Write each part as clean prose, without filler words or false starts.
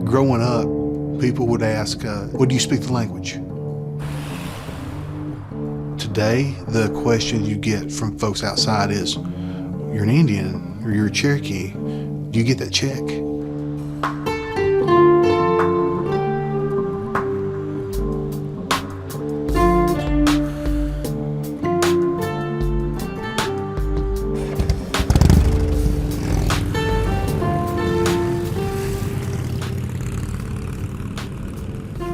Growing up, people would ask, well, do you speak the language? Today, the question you get from folks outside is, you're an Indian or you're a Cherokee, do you get that check?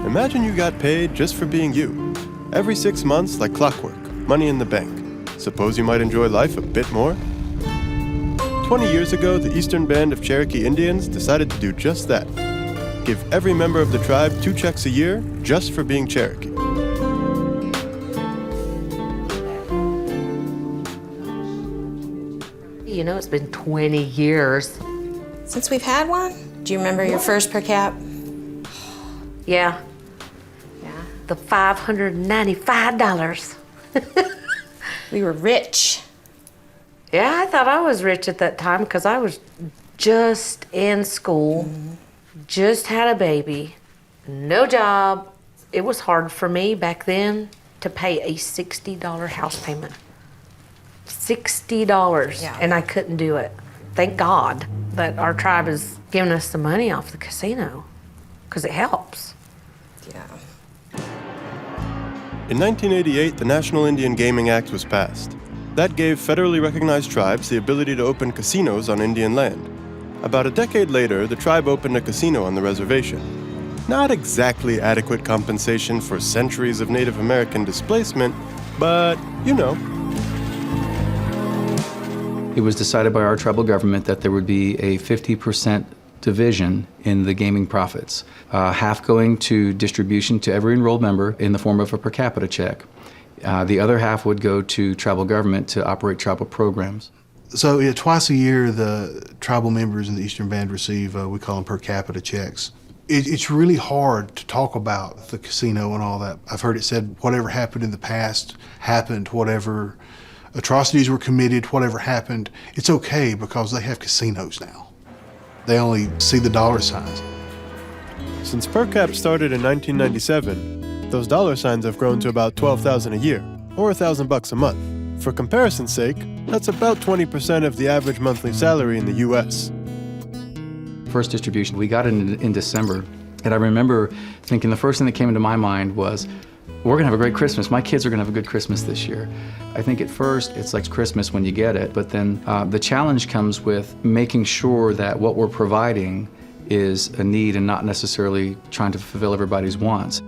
Imagine you got paid just for being you. Every 6 months, like clockwork, money in the bank. Suppose you might enjoy life a bit more? 20 years ago, the Eastern Band of Cherokee Indians decided to do just that. Give every member of the tribe 2 checks a year just for being Cherokee. You know, it's been 20 years. Since we've had one? Do you remember your first per cap? Yeah. The $595. We were rich. Yeah, I thought I was rich at that time because I was just in school, just had a baby, no job. It was hard for me back then to pay a $60 house payment. $60, Yeah. and I couldn't do it. Thank God that our tribe is giving us the money off the casino because it helps. Yeah. In 1988, the National Indian Gaming Act was passed. That gave federally recognized tribes the ability to open casinos on Indian land. About a decade later, the tribe opened a casino on the reservation. Not exactly adequate compensation for centuries of Native American displacement, but, you know. It was decided by our tribal government that there would be a 50% division in the gaming profits, half going to distribution to every enrolled member in the form of a per capita check. The other half would go to tribal government to operate tribal programs. So yeah, twice a year, the tribal members in the Eastern Band receive, we call them per capita checks. It's really hard to talk about the casino and all that. I've heard it said, whatever happened in the past happened, whatever atrocities were committed, whatever happened, it's okay because they have casinos now. They only see the dollar signs. Since per cap started in 1997, those dollar signs have grown to about $12,000 a year, or $1,000 a month. For comparison's sake, that's about 20% of the average monthly salary in the U.S. First distribution, we got it in December, and I remember thinking the first thing that came into my mind was, we're gonna have a great Christmas. My kids are gonna have a good Christmas this year. I think at first it's like Christmas when you get it, but then the challenge comes with making sure that what we're providing is a need and not necessarily trying to fulfill everybody's wants.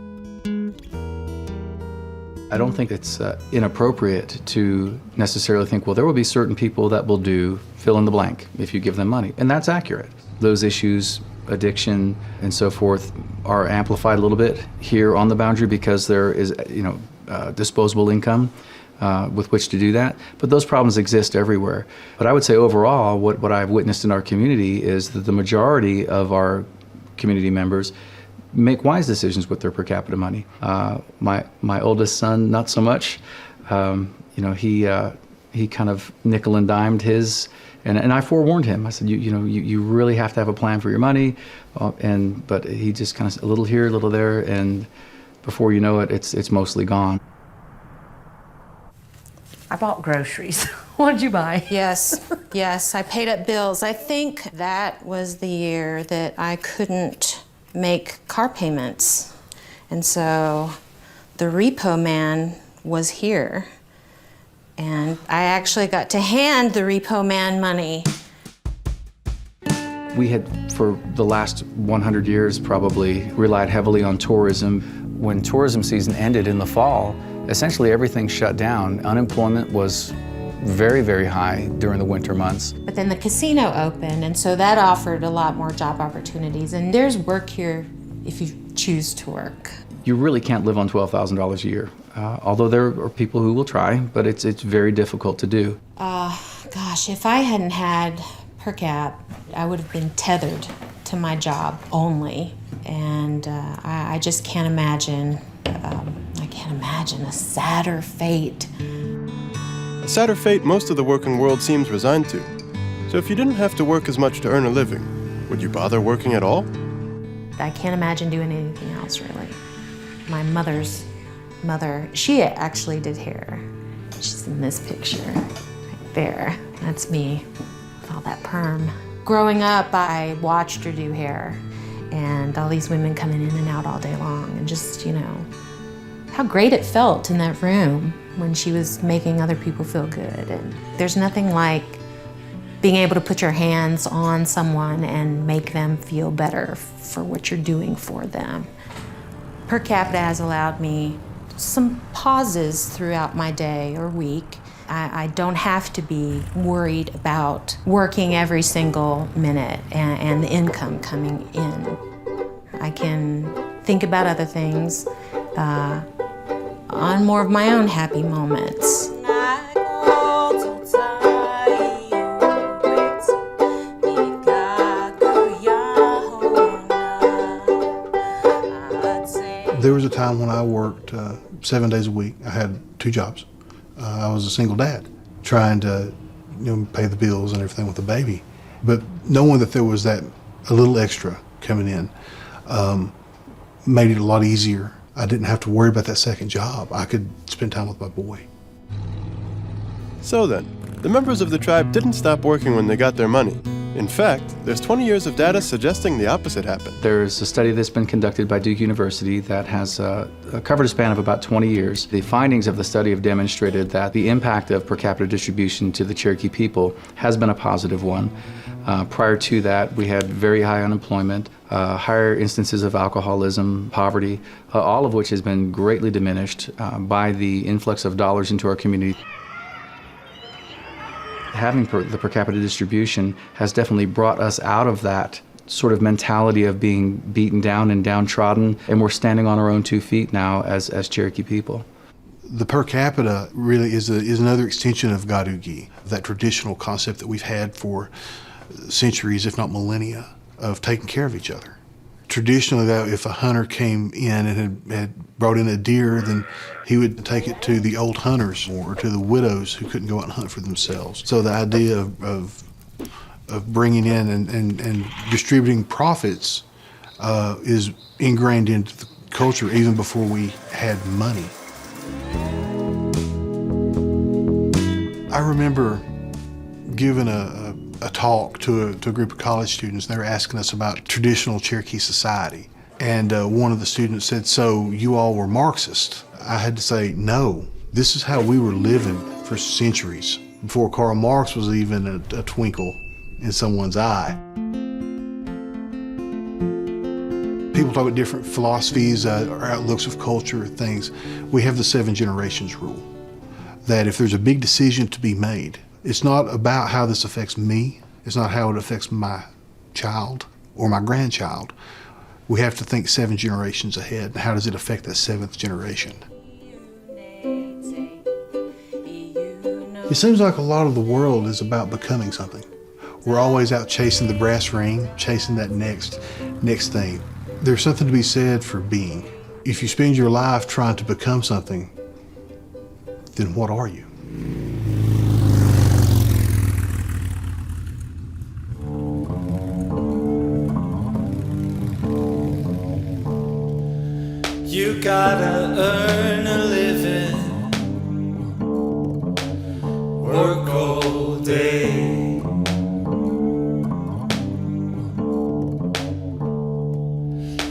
I don't think it's inappropriate to necessarily think, well, there will be certain people that will do fill in the blank if you give them money, and that's accurate. Those issues, addiction and so forth, are amplified a little bit here on the boundary because there is, disposable income with which to do that. But those problems exist everywhere. But I would say overall, what I've witnessed in our community is that the majority of our community members make wise decisions with their per capita money. My oldest son, not so much. He kind of nickel and dimed his. And I forewarned him. I said, you really have to have a plan for your money, but he just kind of a little here, a little there, and before you know it, it's mostly gone. I bought groceries. What'd you buy? Yes, I paid up bills. I think that was the year that I couldn't make car payments. And so the repo man was here. And I actually got to hand the repo man money. We had, for the last 100 years probably, relied heavily on tourism. When tourism season ended in the fall, essentially everything shut down. Unemployment was very, very high during the winter months. But then the casino opened, and so that offered a lot more job opportunities. And there's work here if you choose to work. You really can't live on $12,000 a year. Although there are people who will try, but it's very difficult to do. Gosh, if I hadn't had per cap, I would have been tethered to my job only. And I just can't imagine, a sadder fate. A sadder fate most of the working world seems resigned to. So if you didn't have to work as much to earn a living, would you bother working at all? I can't imagine doing anything else, really. My mother's mother, she actually did hair. She's in this picture, right there. That's me with all that perm. Growing up, I watched her do hair, and all these women coming in and out all day long, and just, you know, how great it felt in that room when she was making other people feel good. And there's nothing like being able to put your hands on someone and make them feel better for what you're doing for them. Per capita has allowed me some pauses throughout my day or week. I don't have to be worried about working every single minute and the income coming in. I can think about other things on more of my own happy moments. There was a time when I worked 7 days a week. I had 2 jobs. I was a single dad, trying to, pay the bills and everything with the baby. But knowing that there was that a little extra coming in made it a lot easier. I didn't have to worry about that second job. I could spend time with my boy. So then, the members of the tribe didn't stop working when they got their money. In fact, there's 20 years of data suggesting the opposite happened. There's a study that's been conducted by Duke University that has covered a span of about 20 years. The findings of the study have demonstrated that the impact of per capita distribution to the Cherokee people has been a positive one. Prior to that, we had very high unemployment, higher instances of alcoholism, poverty, all of which has been greatly diminished by the influx of dollars into our community. Having the per capita distribution has definitely brought us out of that sort of mentality of being beaten down and downtrodden, and we're standing on our own 2 feet now as Cherokee people. The per capita really is another extension of Gadugi, that traditional concept that we've had for centuries, if not millennia, of taking care of each other. Traditionally, though, if a hunter came in and had brought in a deer, then he would take it to the old hunters or to the widows who couldn't go out and hunt for themselves. So the idea of bringing in and distributing profits is ingrained into the culture even before we had money. I remember giving a talk to a group of college students. They were asking us about traditional Cherokee society. And one of the students said, "So you all were Marxist?" I had to say, no, this is how we were living for centuries, before Karl Marx was even a twinkle in someone's eye. People talk about different philosophies or outlooks of culture, things. We have the 7 generations rule, that if there's a big decision to be made, it's not about how this affects me. It's not how it affects my child or my grandchild. We have to think 7 generations ahead. How does it affect that 7th generation? It seems like a lot of the world is about becoming something. We're always out chasing the brass ring, chasing that next thing. There's something to be said for being. If you spend your life trying to become something, then what are you? You gotta earn a living, work all day.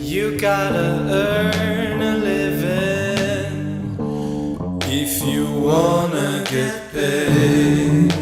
You gotta earn a living if you wanna get paid.